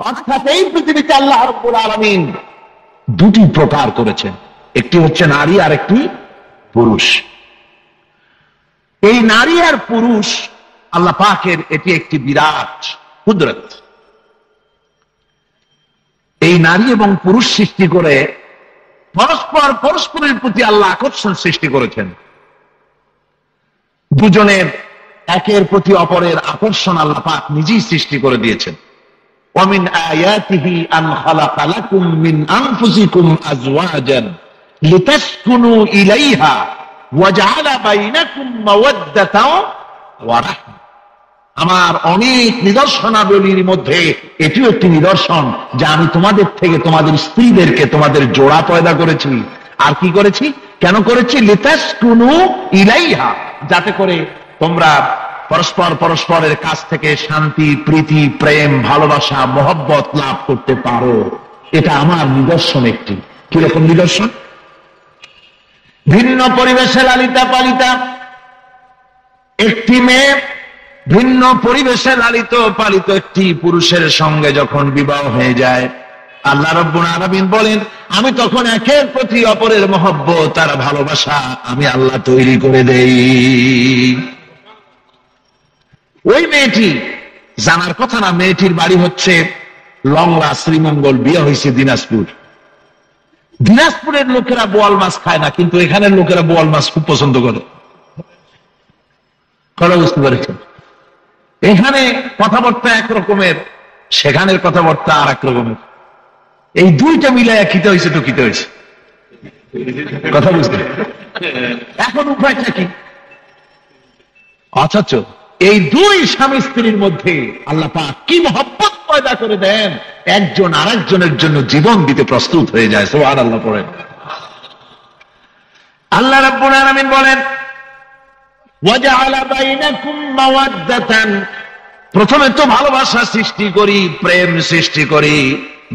অর্থাৎ এই পৃথিবীতে আল্লাহ রাব্বুল আলামিন দুটি প্রকার করেছেন, একটি হচ্ছে নারী আর একটি পুরুষ। এই নারী আর পুরুষ আল্লাহ পাকের এটি একটি বিরাট কুদরত। এই নারী এবং পুরুষ সৃষ্টি করে পরস্পর পরস্পরের প্রতি আল্লাহ আকর্ষণ সৃষ্টি করেছেন। দুজনের একের প্রতি অপরের আকর্ষণ আল্লাহ পাক নিজেই সৃষ্টি করে দিয়েছেন। ومن آياته أن خلق لكم من أنفسكم أزواجا لتسكنوا إليها وجعل بينكم مودة ورحمة। আমার অনেক নিদর্শনাবলীর মধ্যে এটিও একটি নিদর্শন যে আমি তোমাদের থেকে তোমাদের স্ত্রীদেরকে তোমাদের জোড়া পয়দা করেছি। আর কি করেছি, কেন করেছি? লিতাসকুনু ইলাইহা, যাতে করে তোমরা পরস্পর পরস্পরের কাছ থেকে শান্তি, প্রীতি, প্রেম, ভালোবাসা, মহব্বত লাভ করতে পারো। এটা আমার নিদর্শন একটি। কিরকম নিদর্শন? ভিন্ন পরিবেশে লালিতা পালিতা একটি মেয়ে ভিন্ন পরিবেশে লালিত পালিত একটি পুরুষের সঙ্গে যখন বিবাহ হয়ে যায়, আল্লাহ রাব্বুল আলামিন বলেন আমি তখন একের প্রতি অপরের মহব্বত আর ভালোবাসা আমি আল্লাহ তৈরি করে দেই। ওই মেয়েটি জানার কথা না, মেয়েটির বাড়ি হচ্ছে লংলা, শ্রীমঙ্গল, বিয়ে হয়েছে দিনাজপুর। দিনাজপুরের লোকেরা বোয়াল মাছ খায় না, কিন্তু এখানের লোকেরা বোয়াল মাছ খুব পছন্দ করে। কথা বুঝতে পেরেছেন? এখানে কথাবার্তা একরকমের, সেখানের কথাবার্তা আর এক রকমের। এই দুইটা মিলাইয়া খিতে হয়েছে তো খিতে হয়েছে। কথা বুঝতে এখন উপায়টা কি? অথচ এই দুই স্বামী স্ত্রীর মধ্যে আল্লাহ পাক কি মহব্বত পয়দা করে দেন, একজন আরেকজনের জন্য জীবন দিতে প্রস্তুত হয়ে যায়। সুবহানাল্লাহ পড়েন। আল্লাহ রাব্বুল আলামিন বলেন ওয়াজআলা বাইনাকুম মাওয়াদ্দাতান, প্রথমে তো ভালোবাসা সৃষ্টি করি, প্রেম সৃষ্টি করি।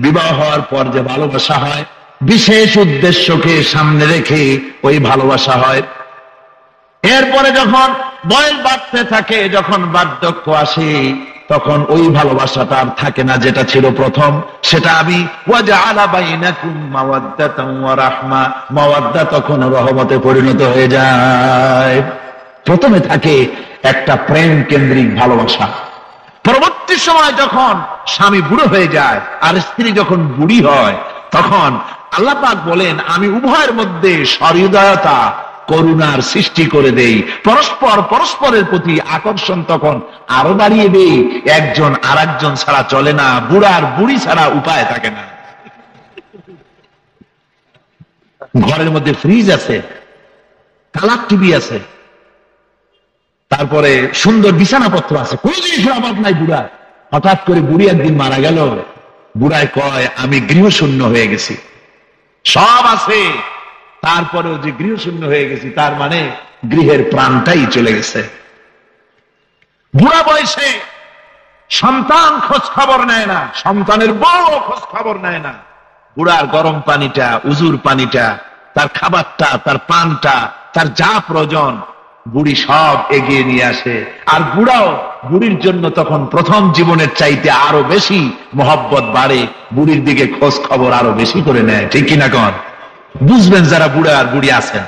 বিবাহ হওয়ার পর যে ভালোবাসা হয়, বিশেষ উদ্দেশ্যকে সামনে রেখে ওই ভালোবাসা হয়। এরপরে যখন বয়স বাড়তে থাকে, যখন বার্ধক্য আসে, তখন ওই ভালোবাসাটা আর থাকে না যেটা ছিল প্রথম। সেটা আমি ওয়াজআলা বাইনাকুম মাওয়াদ্দাতান ওয়া রাহমা, মাওয়াদ্দা তখন রহমতে পরিণত হয়ে যায়। প্রথমে থাকে একটা প্রেম কেন্দ্রিক ভালোবাসা। পরবর্তী সময় যখন স্বামী বুড়ো হয়ে যায় আর স্ত্রী যখন বুড়ি হয়, তখন আল্লাহ পাক বলেন আমি উভয়ের মধ্যে সহৃদয়তা, করুণার সৃষ্টি করে দেই। পরস্পর পরস্পরের প্রতি আকর্ষণ তখন আরো বাড়িয়ে দেই। একজন আর একজন ছাড়া চলে না, বুড়ার বুড়ি ছাড়া উপায় থাকে না। ঘরের মধ্যে ফ্রিজ আছে, কালার টিভি আছে, তারপরে সুন্দর বিছানাপত্র আছে, কোন জিনিসের অভাব নাই বুড়া। হঠাৎ করে বুড়ি একদিন মারা গেল, বুড়ায় কয় আমি গৃহশূন্য হয়ে গেছি। সব আছে, তারপরেও যে গৃহশূন্য হয়ে গেছি, তার মানে গৃহের প্রাণটাই চলে গেছে। বুড়া বয়সে সন্তান খোঁজ খবর নেয় না, সন্তানের বড় খোঁজ খবর নেয় না। বুড়ার গরম পানিটা, উজুর পানিটা, তার খাবারটা, তার পানটা, তার যা প্রয়োজন বুড়ি সব এগিয়ে নিয়ে আসে। আর বুড়াও বুড়ির জন্য তখন প্রথম জীবনের চাইতে আরো বেশি মহব্বত বাড়ে, বুড়ির দিকে খোঁজ খবর আরো বেশি করে নেয়। ঠিক কিনা কন? বুঝবেন যারা বুড়া আর বুড়ি আছেন।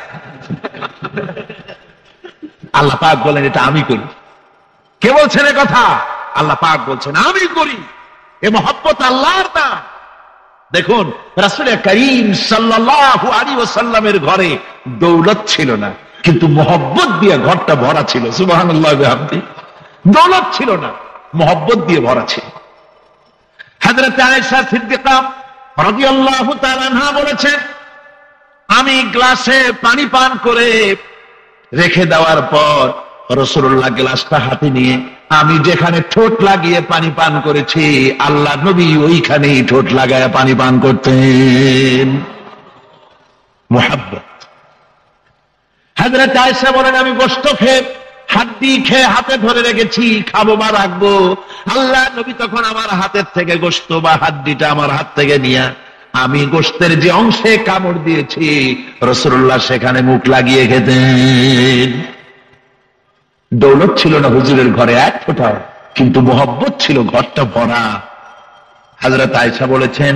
আল্লাহ পাক বলেন এটা আমি করি। কে বলছেন এ কথা? আল্লাহ পাক বলছেন আমি করি। এ মহব্বত আল্লাহর না। দেখুন রাসূল করিম সাল্লাল্লাহু আলাইহি ওয়াসাল্লামের ঘরে দৌলত ছিল না, কিন্তু মহব্বত দিয়ে ঘরটা ভরা ছিল। সুবহানাল্লাহ বিহামদি। দৌলত ছিল না, মহব্বত দিয়ে ভরা ছিল। হযরত আয়েশা সিদ্দিকা রাদিয়াল্লাহু তাআলা আনহা বলেছেন আমি গ্লাসে পানি পান করে রেখে দেওয়ার পর রাসূলুল্লাহ গ্লাসটা হাতে নিয়ে আমি যেখানে ঠোঁট লাগিয়ে পানি পান করেছি, আল্লাহ নবী ওইখানেই ঠোঁট লাগায় পানি পান করতেন। মুহাব্বত। হযরত আয়েশা বলেন আমি গোশত খেয়ে, হাড্ডি খেয়ে হাতে ধরে রেখেছি, খাবো বা রাখবো, আল্লাহ নবী তখন আমার হাতের থেকে গোশত বা হাড্ডিটা আমার হাত থেকে নিয়ে আমি গোশতের যে অংশে কামড় দিয়েছি, রাসূলুল্লাহ সেখানে মুখ লাগিয়ে খেতেন। দৌলত ছিল না হুজুরের ঘরে এক ফোঁটা, কিন্তু মহব্বত ছিল ঘরটা ভরা। হযরত আয়েশা বলেছেন,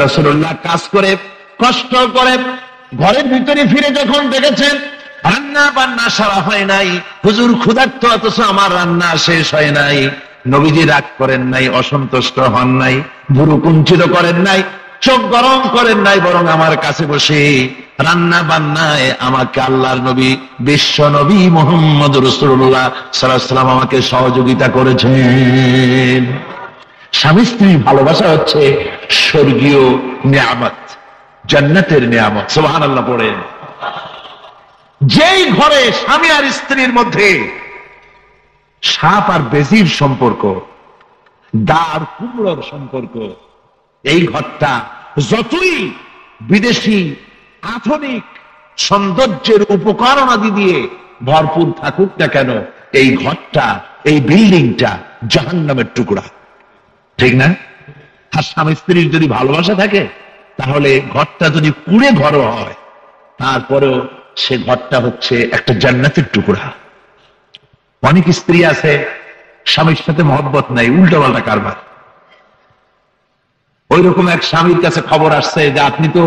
রাসূলুল্লাহ কাজ করে কষ্ট করে ঘরের ভিতরে ফিরে যখন দেখেছেন রান্না বান্না সারা হয় নাই, হুজুর ক্ষুধার্ত অথচ আমার রান্না শেষ হয় নাই, নবীজি রাগ করেন নাই, অসন্তুষ্ট হন নাই, ভুরু কুঞ্চিত করেন নাই, চোখ গরম করেন নাই, বরং আমার কাছে বসে রান্না বান্নায় আমাকে আল্লাহর নবী, বিশ্ব নবী মুহাম্মদ রাসূলুল্লাহ সাল্লাল্লাহু আলাইহি ওয়াসাল্লাম আমাকে সহযোগিতা করেছেন। স্বামী স্ত্রীর ভালোবাসা হচ্ছে স্বর্গীয় নিয়ামত, জান্নাতের নিয়ামত। সুবহানাল্লাহ পড়েন। যেই ঘরে স্বামী আর স্ত্রীর মধ্যে সাপ আর বেজির সম্পর্ক, দা আর কুমড়োর সম্পর্ক, এই ঘরটা যতই বিদেশি আধুনিক সৌন্দর্যের উপকরণ আদি দিয়ে ভরপুর থাকুক না কেন, এই ঘরটা, এই বিল্ডিংটা জাহান্নামের টুকরা, ঠিক না? আর স্বামী স্ত্রীর যদি ভালোবাসা থাকে তাহলে ঘরটা যদি কুড়ে ঘর হয় তারপরেও সে ঘরটা হচ্ছে একটা জান্নাতের টুকরা। অনেক স্ত্রী আছে স্বামীর সাথে মহব্বত নাই, উল্টাপাল্টা কারবার। ওই রকম এক স্বামীর কাছে খবর আসছে যে আপনি তো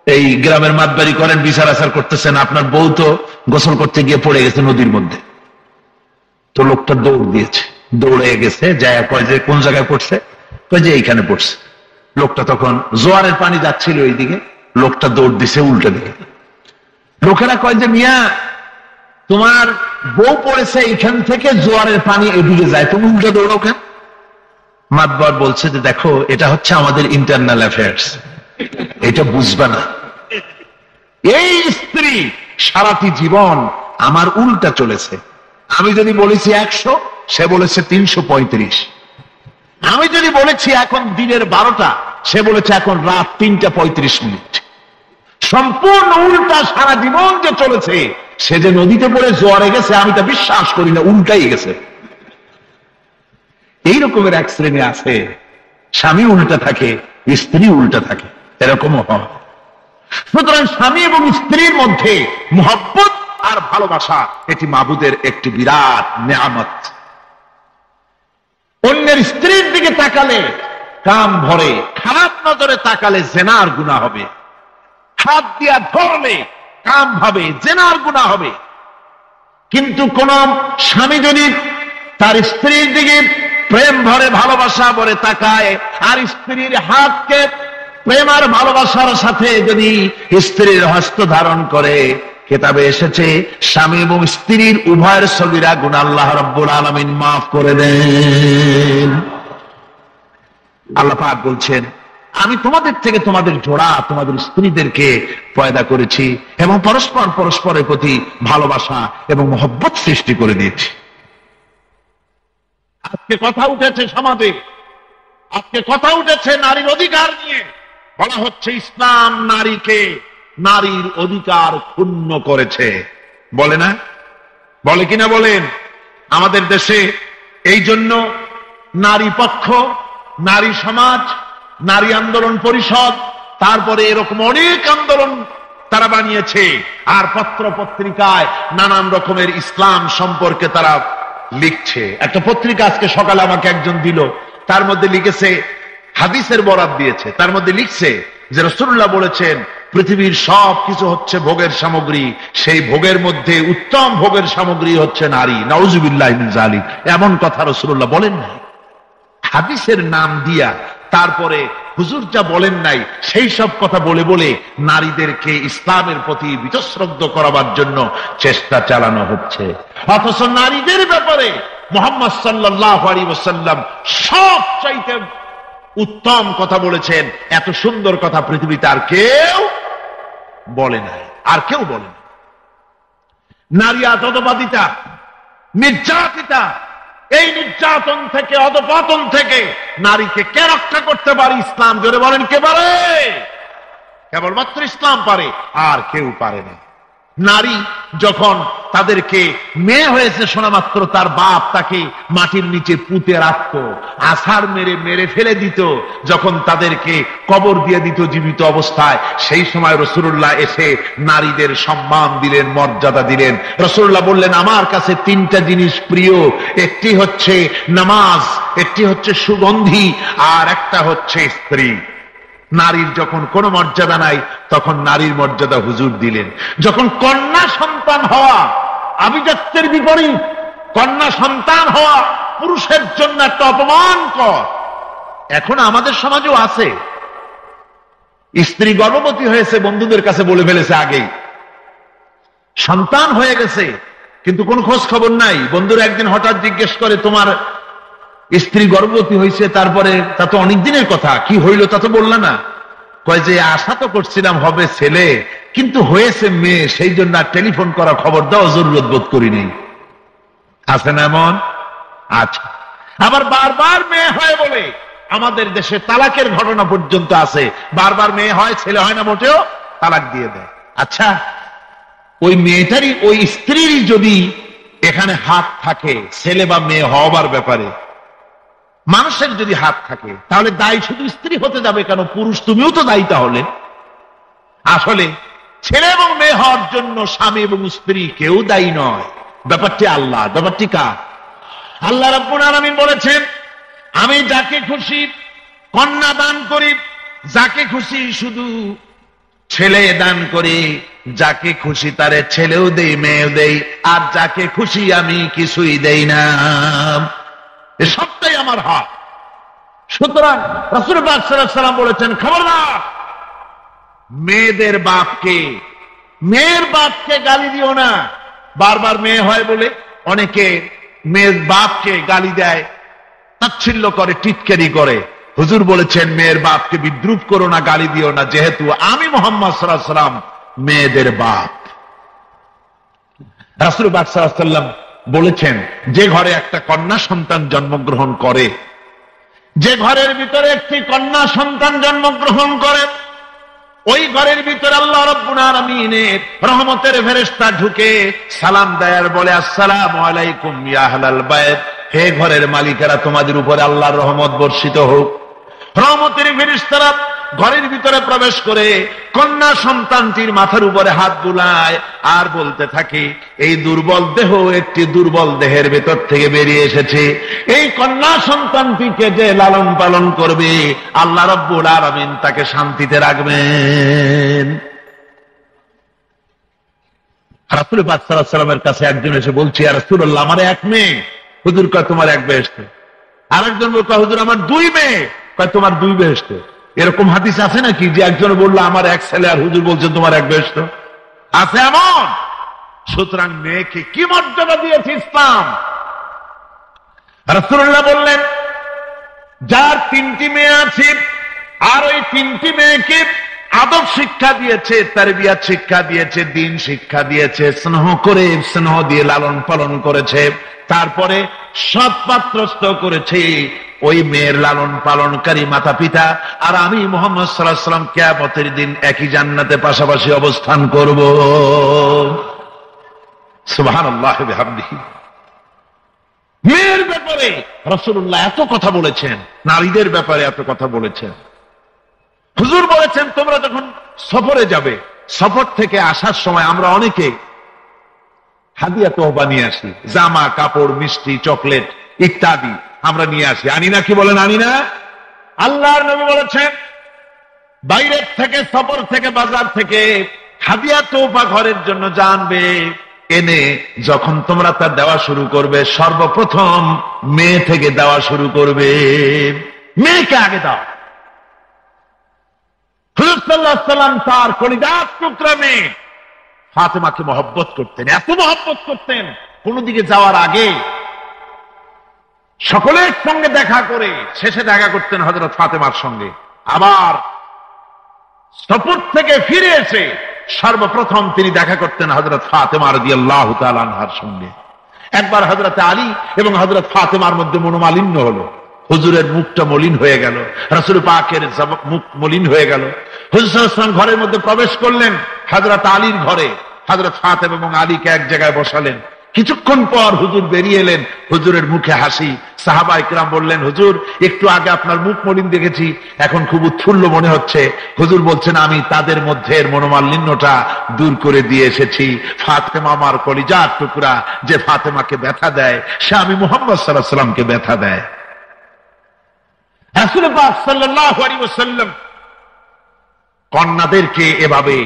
এই গ্রামের মাতবাড়ি করেন, বিচার আচার করতেছেন, আপনার বউ তো গোসল করতে গিয়ে পড়ে গেছে নদীর মধ্যে। তো লোকটা দৌড় দিয়েছে, দৌড়ে গেছে, যায় কয় যে কোন জায়গায় পড়ছে, কয় যে এইখানে পড়ছে। লোকটা তখন জোয়ারের পানি যাচ্ছিল এইদিকে, লোকটা দৌড় দিছে উল্টা দিকে। লোকেরা কয় যে মিয়া তোমার বউ পড়েছে এইখান থেকে জোয়ারের পানি এদিকে যায়, তুমি উল্টা দৌড়াও কেন? মাতবার বলছে যে দেখো এটা হচ্ছে আমাদের ইন্টারনাল অ্যাফেয়ার্স, এটা বুঝবা না। এই স্ত্রী সারাটি জীবন আমার উল্টা চলেছে। আমি যদি বলেছি 100, সে বলেছে 335। আমি যদি বলেছি এখন দিনের 12টা, সে বলেছে এখন রাত 3:35। সম্পূর্ণ উল্টা সারা জীবন যে চলেছে। সে যে নদীতে পড়ে জোয়ারে গেছে আমি তা বিশ্বাস করি না, উল্টাই গেছে। এই রকমের এক শ্রেণী আছে, স্বামী উল্টা থাকে, স্ত্রী উল্টা থাকে, এরকমও হয়। সুতরাং স্বামী এবং স্ত্রীর মধ্যে মহব্বত আর ভালোবাসা এটি মাবুদের একটি বিরাট নিয়ামত। অন্যের স্ত্রীর দিকে তাকালে কাম ভরে, খারাপ নজরে তাকালে জেনার গুনাহ হবে, হাত দিয়া ধরলে কাম ভাবে জেনার গুনাহ হবে। কিন্তু কোন স্বামী যদি তার স্ত্রীর দিকে প্রেম ভরে ভালোবাসা ভরে তাকায় আর স্ত্রীর হাতকে প্রেম আর ভালোবাসার সাথে যদি স্ত্রীর হস্ত ধারণ করে, কিতাবে এসেছে স্বামী এবং স্ত্রীর উভয়ের সগীরা গুনাহ আল্লাহ রাব্বুল আলামিন মাফ করে দেন। আল্লাহ পাক বলছেন আমি তোমাদের থেকে তোমাদের জোড়া, তোমাদের স্ত্রীদেরকে পয়দা করেছি এবং পরস্পর পরস্পরের প্রতি ভালোবাসা এবং মহব্বত সৃষ্টি করে দিয়েছি। আজকে কথা উঠেছে সমাজে, আজকে কথা উঠেছে নারীর অধিকার নিয়ে। বলা হচ্ছে ইসলাম নারীকে, নারীর অধিকার ক্ষুণ্ণ করেছে, বলে না? বলে কিনা বলেন? আমাদের দেশে এই জন্য নারী পক্ষ, নারী সমাজ, নারী আন্দোলন পরিষদ, তারপরে এরকম অনেক আন্দোলন তারা বানিয়েছে। আর পত্র পত্রিকায় নানান রকমের ইসলাম সম্পর্কে তারা লিখছে। একটা পত্রিকা আজকে সকালে আমাকে একজন দিল, তার মধ্যে লিখেছে, হাদিসের বরাত দিয়েছে, তার মধ্যে লিখছে যে রাসূলুল্লাহ বলেছেন পৃথিবীর সব কিছু হচ্ছে ভোগের সামগ্রী, সেই ভোগের মধ্যে উত্তম ভোগের সামগ্রী হচ্ছে নারী। নাউযুবিল্লাহি মিন যালিক, এমন কথা রাসূলুল্লাহ বলেন নাই। হাদিসের নাম দিয়া তারপরে হুজুর যা বলেন নাই সেই সব কথা বলে বলে নারীদেরকে ইসলামের প্রতি বীতশ্রদ্ধ করাবার জন্য চেষ্টা চালানো হচ্ছে। অথচ নারীদের ব্যাপারে মুহাম্মদ সাল্লাল্লাহু আলাইহি ওয়াসাল্লাম সবচাইতে উত্তম কথা বলেছেন। এত সুন্দর কথা পৃথিবীতে আর কেউ বলে নাই, আর কেউ বলে না। নারী অধঃপাতিতা, নির্যাতিতা, এই নির্যাতন থেকে, অধঃপতন থেকে নারীকে কে রক্ষা করতে পারে? ইসলাম। জোরে বলেন, কে পারে? কেবলমাত্র ইসলাম পারে, আর কেউ পারে না। নারী যখন তাদেরকে মেয়ে হয়েছে শোনা মাত্র তার বাপ তাকে মাটির নিচে পুঁতে রাখত, আছাড় মেরে মেরে ফেলে দিত। যখন তাদেরকে কবর দিয়ে দিত জীবিত অবস্থায়, সেই সময় রাসূলুল্লাহ এসে নারীদের সম্মান দিলেন, মর্যাদা দিলেন। রাসূলুল্লাহ বললেন, আমার কাছে তিনটা জিনিস প্রিয়, একটি হচ্ছে নামাজ, একটি হচ্ছে সুগন্ধি, আর একটা হচ্ছে স্ত্রী। নারীর যখন কোনো মর্যাদা নাই, তখন নারীর মর্যাদা হুজুর দিলেন। যখন কন্যা সন্তান হওয়া আভিজাত্যের বিপরীত, কন্যা সন্তান হওয়া পুরুষের জন্য একটা অপমানকর। এখন আমাদের সমাজেও আছে, স্ত্রী গর্ভবতী হয়েছে, বন্ধুদের কাছে বলে ফেলেছে আগেই, সন্তান হয়ে গেছে, কিন্তু কোন খোঁজ খবর নাই। বন্ধুরা একদিন হঠাৎ জিজ্ঞেস করে, তোমার স্ত্রী গর্ভবতী হয়েছে? তারপরে তা তো অনেক দিনের কথা, কি হইল তা তো বললা না। কয় যে আশা তো করছিলাম হবে ছেলে, কিন্তু হয়েছে মেয়ে, সেই জন্য আর টেলিফোন করা, খবর দেওয়া জরুরত বোধ করি নেই। আছে না এমন? আচ্ছা। আবার বারবার মেয়ে হয় বলে আমাদের দেশে তালাকের ঘটনা পর্যন্ত আছে। বারবার মেয়ে হয়, ছেলে হয় না মোটেও, তালাক দিয়ে দেয়। আচ্ছা, ওই মেয়েটারই, ওই স্ত্রীর যদি এখানে হাত থাকে ছেলে বা মেয়ে হওয়ার ব্যাপারে, মানুষের যদি হাত থাকে, তাহলে দায়ী শুধু স্ত্রী হতে যাবে কেন? পুরুষ তুমিও তো দায়ী তাহলে। আসলে ছেলে এবং মেয়ে হওয়ার জন্য স্বামী এবং স্ত্রী কেউ দায়ী নয়, ব্যাপারটি আল্লাহ। ব্যাপারটি কার? আল্লাহ রাব্বুল আলামিন বলেছেন, আমি যাকে খুশি কন্যা দান করি, যাকে খুশি শুধু ছেলে দান করি, যাকে খুশি তারে ছেলেও দেই, মেয়েও দেই, আর যাকে খুশি আমি কিছুই দেই না। সবটাই আমার হাত। সুতরাং রাসূল পাক সাল্লাল্লাহু আলাইহি ওয়াসাল্লাম বলেছেন, খবরদার মেয়েদের বাপকে, মেয়ের বাপকে গালি দিও না। বারবার মেয়ে হয় বলে অনেকে মেয়ের বাপকে গালি দেয়, তাচ্ছিল্য করে, টিটকারি করে। হুজুর বলেছেন, মেয়ের বাপকে বিদ্রুপ করো না, গালি দিও না, যেহেতু আমি মুহাম্মদ সাল্লাল্লাহু আলাইহি ওয়াসাল্লাম মেয়েদের বাপ। রাসূল পাক সাল্লাল্লাহু আলাইহি ওয়াসাল্লাম বলেছেন, যে ঘরে একটা কন্যা সন্তান জন্মগ্রহণ করে, যে ঘরের ভিতরে একটি কন্যা সন্তান জন্মগ্রহণ করে, ওই ঘরের ভিতরে আল্লাহ রাব্বুল আলামিনের রহমতের ফেরেশতা ঢুকে সালাম দেয় আর বলে, আসসালামু আলাইকুম ইয়া আহলাল বাইত, হে ঘরের মালিকেরা, তোমাদের উপরে আল্লাহর রহমত বর্ষিত হোক। রহমতের ফেরেশতারা ঘরের ভিতরে প্রবেশ করে কন্যা সন্তানটির মাথার উপরে হাত বুলায় আর বলতে থাকে, এই দুর্বল দেহ একটি দুর্বল দেহের ভেতর থেকে বেরিয়ে এসেছে, এই কন্যা সন্তানটিকে যে লালন পালন করবে আল্লাহ রাব্বুল আলামিন তাকে শান্তিতে রাখবেন। রাসূল পাক সাল্লাল্লাহু আলাইহি ওয়াসাল্লামের কাছে একজন এসে বলছে, ইয়া রাসূলুল্লাহ, আমার এক মেয়ে। হুজুর কয়, তোমার এক বেহেশতে। আরেকজন বলল, হুজুর আমার দুই মেয়ে। কয়, তোমার দুই বেহেশতে। এরকম হাদিস আছে নাকি যে একজন বললো আমার এক ছেলে, আর হুজুর বলছেন তোমার এক বেহেশত? আছে এমন? সুতরাং মেয়েকে কি মর্যাদা দিয়েছে ইসলাম। রাসূলুল্লাহ বললেন, যার তিনটি মেয়ে আছে আর ওই তিনটি মেয়েকে আদব শিক্ষা দিয়েছে, তারবিয়াত শিক্ষা দিয়েছে, দ্বীন শিক্ষা দিয়েছে, স্নেহ করে, স্নেহ দিয়ে লালন পালন করেছে, তারপরে সৎ পাত্রস্থ করেছে, ওই মেয়ের লালন পালনকারী মাতা পিতা আর আমি মুহাম্মদ সাল্লাল্লাহু আলাইহি ওয়াসাল্লাম কিয়ামতের দিন একই জান্নাতে পাশাপাশি অবস্থান করব। সুবহানাল্লাহ ওয়া বিহামদিহি। মেয়ের ব্যাপারে রাসূলুল্লাহ এত কথা বলেছেন, নারীদের ব্যাপারে এত কথা বলেছেন। হুজুর বলেছেন, তোমরা যখন সফরে যাবে, সফর থেকে আসার সময় আমরা অনেকে হাদিয়া তোহবা নিয়ে আসি, জামা কাপড়, মিষ্টি, চকলেট ইত্যাদি আমরা নিয়ে আসি, আনি না? কি বলেন, আনি না? আল্লাহর নবী বলেছেন, বাইরের থেকে, সফর থেকে, বাজার থেকে হাদিয়া তোহফা ঘরের জন্য জানবে, এনে যখন তোমরা তা দেওয়া শুরু করবে, সর্বপ্রথম মেয়ে থেকে দেওয়া শুরু করবে। মেয়েকে আগে দাও। হুজুর সাল্লাল্লাহু আলাইহি ওয়াসাল্লাম তার কলিজার টুকরা মেয়ে ফাতেমাকে মহব্বত করতেন, এত মহব্বত করতেন, কোন দিকে যাওয়ার আগে সকলের সঙ্গে দেখা করে শেষে দেখা করতেন হযরত ফাতেমার সঙ্গে। আবার সফর থেকে ফিরে এসে সর্বপ্রথম তিনি দেখা করতেন হযরত ফাতেমা রাদিয়াল্লাহু তাআলা আনহার সঙ্গে। একবার হযরত আলী এবং হযরত ফাতেমার মধ্যে মনোমালিন্য হলো, হুজুরের মুখটা মলিন হয়ে গেল, রাসূল পাকের মুখ মলিন হয়ে গেল। হুজুর সাল্লাল্লাহু আলাইহি ওয়াসাল্লাম ঘরের মধ্যে প্রবেশ করলেন, হযরত আলীর ঘরে। হযরত ফাতেমা এবং আলীকে এক জায়গায় বসালেন। কিছুক্ষণ পর হুজুর বেরিয়ে এলেন, হুজুরের মুখে হাসি। সাহাবায়ে কেরাম বললেন, হুজুর একটু আগে আপনার মুখ মলিন দেখেছি, এখন খুব উৎফুল্ল মনে হচ্ছে। হুজুর বলছেন, আমি তাদের মধ্যে মনোমালিন্যটা দূর করে দিয়ে এসেছি। ফাতেমা আমার কলিজার টুকরা, যে ফাতেমাকে ব্যথা দেয় সে আমি মুহাম্মদ সাল্লাল্লাহু আলাইহি ওয়াসাল্লামকে ব্যথা দেয়। রাসূল পাক সাল্লাল্লাহু আলাইহি ওয়াসাল্লাম কন্যাদেরকে এভাবে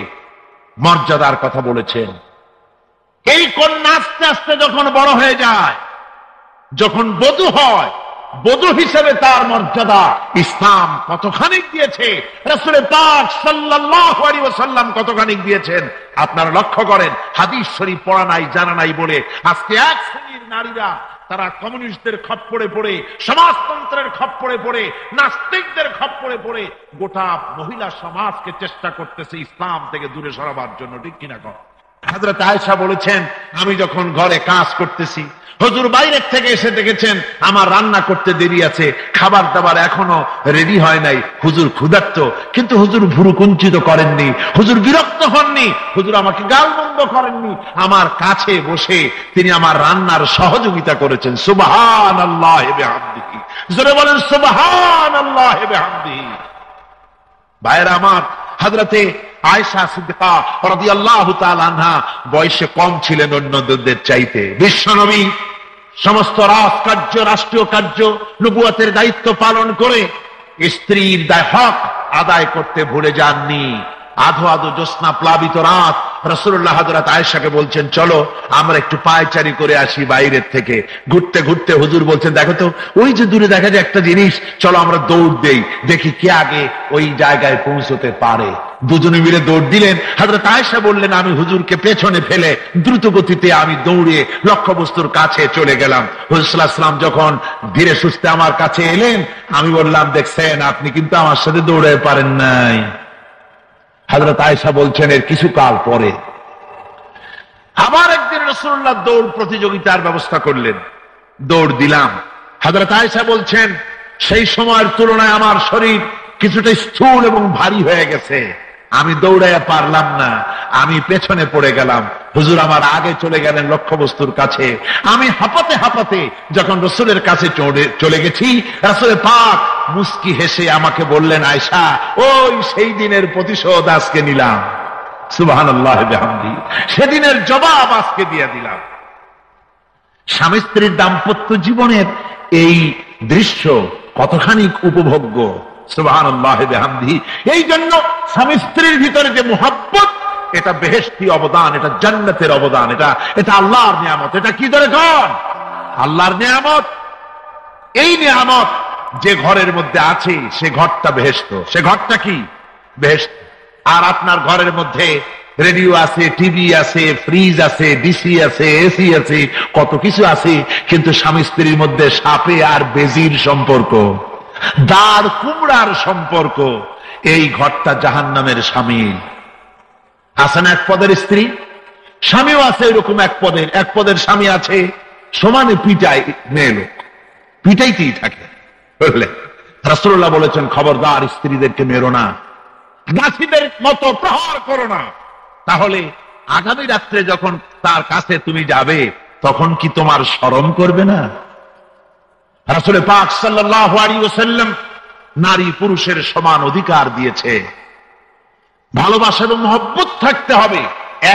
মর্যাদার কথা বলেছেন। এই কন্যা আস্তে আস্তে যখন বড় হয়ে যায়, যখন বধূ হয়, বধূ হিসেবে তার মর্যাদা ইসলাম কতখানি দিয়েছে, রাসূল পাক সাল্লাল্লাহু আলাইহি ওয়াসাল্লাম কতখানি দিয়েছেন আপনারা লক্ষ্য করেন। হাদিস শরীফ পড়া নাই, জানা নাই বলে আজকে এক শ্রেণীর নারীরা তারা কমিউনিস্টদের খপ্পরে পড়ে, সমাজতন্ত্রের খপ্পরে পড়ে, নাস্তিকদের খপ্পরে পড়ে গোটা মহিলা সমাজকে চেষ্টা করতেছে ইসলাম থেকে দূরে সরাবার জন্য, ঠিক কিনা কর? হযরত আয়েশা বলেছেন, আমি যখন ঘরে কাজ করতেছি, হুজুর বাইরে থেকে এসে দেখেছেন আমার রান্না করতে দেরি আছে, খাবার দাবার এখনো রেডি হয় নাই, হুজুর ক্ষুধার্ত, কিন্তু হুজুর ভুরু কুঞ্চিত করেননি, হুজুর বিরক্ত হননি, হুজুর আমাকে গালমন্দ করেননি, আমার কাছে বসে তিনি আমার রান্নার সহযোগিতা করেছেন। সুবহানাল্লাহি ওয়া বিহামদিহি, জোরে বলেন সুবহানাল্লাহি ওয়া বিহামদিহি। ভাইরা আমার, হযরতে আয়েশা সিদ্দিকা রাদিয়াল্লাহু তাআলা আনহা বয়সে কম ছিলেন অন্যদের চাইতে। বিশ্বনবী সমস্ত রাজকার্য, রাষ্ট্রীয় কার্য, নবুয়তের দায়িত্ব পালন করে স্ত্রীর হক আদায় করতে ভুলে যাননি। আধো আধো জ্যোৎস্না প্লাবিত রাত রাসূলুল্লাহ হযরত আয়েশাকে বলছেন, চলো আমরা একটু পায়চারি করে আসি বাইরের থেকে। ঘুরতে ঘুরতে হুজুর বলছেন, দেখো তো ওই যে দূরে দেখা যায় একটা জিনিস, চলো আমরা দৌড় দেই, দেখি কে আগে ওই জায়গায় পৌঁছতে পারে। দুজনে মিলে দৌড় দিলেন। হযরত আয়েশা বললেন, আমি হুজুরকে পেছনে ফেলে দ্রুত গতিতে আমি দৌড়ে লক্ষ্যবস্তুর কাছে চলে গেলাম। হুজুর সাল্লাল্লাহু আলাইহি ওয়াসাল্লাম যখন ধীরে সুস্থে আমার কাছে এলেন, আমি বললাম, দেখছেন আপনি কিন্তু আমার সাথে দৌড়ে পারেন নাই। হযরত আয়েশা বলছেন, এর কিছুকাল পরে আবার একদিন রাসূলুল্লাহ দৌড় প্রতিযোগিতার ব্যবস্থা করলেন, দৌড় দিলাম। হযরত আয়েশা বলছেন, সেই সময়ের তুলনায় আমার শরীর কিছুটা স্থূল এবং ভারী হয়ে গেছে, আমি দৌড়াইয়া পারলাম না, আমি পেছনে পড়ে গেলাম। হুজুর আমার আগে চলে গেলেন লক্ষ্যবস্তুর কাছে। আমি হাঁপাতে হাঁপাতে যখন রাসূলের কাছে চলে গেছি, রাসূল পাক মুস্কি হেসে আমাকে বললেন, আয়েশা, ওই সেই দিনের প্রতিশোধ আজকে নিলাম। সুবহানাল্লাহি ওয়া বিহামদিহি, সেদিনের জবাব আজকে দিয়ে দিলাম। স্বামী স্ত্রীর দাম্পত্য জীবনের এই দৃশ্য কতখানি উপভোগ্য। সুবহানাল্লাহি ওয়া বিহামদিহি। এই জন্য স্বামী স্ত্রীর ভিতরে যে মুহাব্বত, এটা বেহেশতি অবদান, এটা জান্নাতের অবদান, এটা আল্লাহর নিয়ামত। এটা কি ধরে ঘর? আল্লাহর নিয়ামত। এই নিয়ামত যে ঘরের মধ্যে আছে সে ঘরটা বেহেশত। সে ঘরটা কি? বেহেশত। আর আপনার ঘরের মধ্যে রেডিও আছে, টিভি আছে, ফ্রিজ আছে, ডিসি আছে, এসি আছে, কত কিছু আছে, কিন্তু স্বামী স্ত্রীর মধ্যে সাপে আর বেজির সম্পর্ক, দাঁড় কুমড়ার সম্পর্ক, এই ঘরটা জাহান্নামের শামিল। আছে না এক পদের স্ত্রী, স্বামীও আছে এরকম এক পদের স্বামী আছে, সমানে পিটাই মেয়ে লোক, পিটাইতেই থাকে। বুঝলে, রাসূলুল্লাহ বলেছেন, খবরদার স্ত্রীদেরকে মেরো না, গাছিদের মতো প্রহার করো না, তাহলে আগামী রাত্রে যখন তার কাছে তুমি যাবে তখন কি তোমার শরম করবে না? রাসূল পাক সাল্লাল্লাহু আলাইহি ওয়াসাল্লাম নারী পুরুষের সমান অধিকার দিয়েছে। ভালোবাসা এবং মহব্বত থাকতে হবে,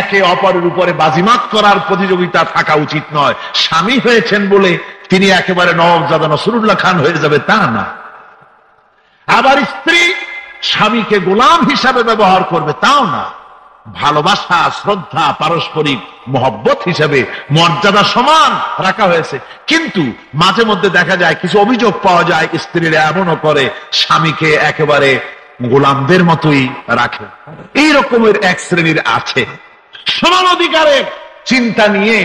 একে অপরের উপরে বাজিমাত করার প্রতিযোগিতা থাকা উচিত নয়। স্বামী হয়েছেন বলে তিনি একেবারে নওয়াবজাদা নসরুল্লাহ খান হয়ে যাবে তা না। আবার স্ত্রী স্বামীকে গোলাম হিসাবে ব্যবহার করবে তাও না। ভালোবাসা, শ্রদ্ধা, পারস্পরিক মহব্বত হিসাবে মর্যাদা সমান রাখা হয়েছে। কিন্তু মাঝে মধ্যে দেখা যায়, কিছু অভিযোগ পাওয়া যায়, স্ত্রীরা এমনও করে স্বামীকে একেবারে গোলামদের মতোই রাখে। এই রকমের এক শ্রেণীর আছে। সমান অধিকারের চিন্তা নিয়ে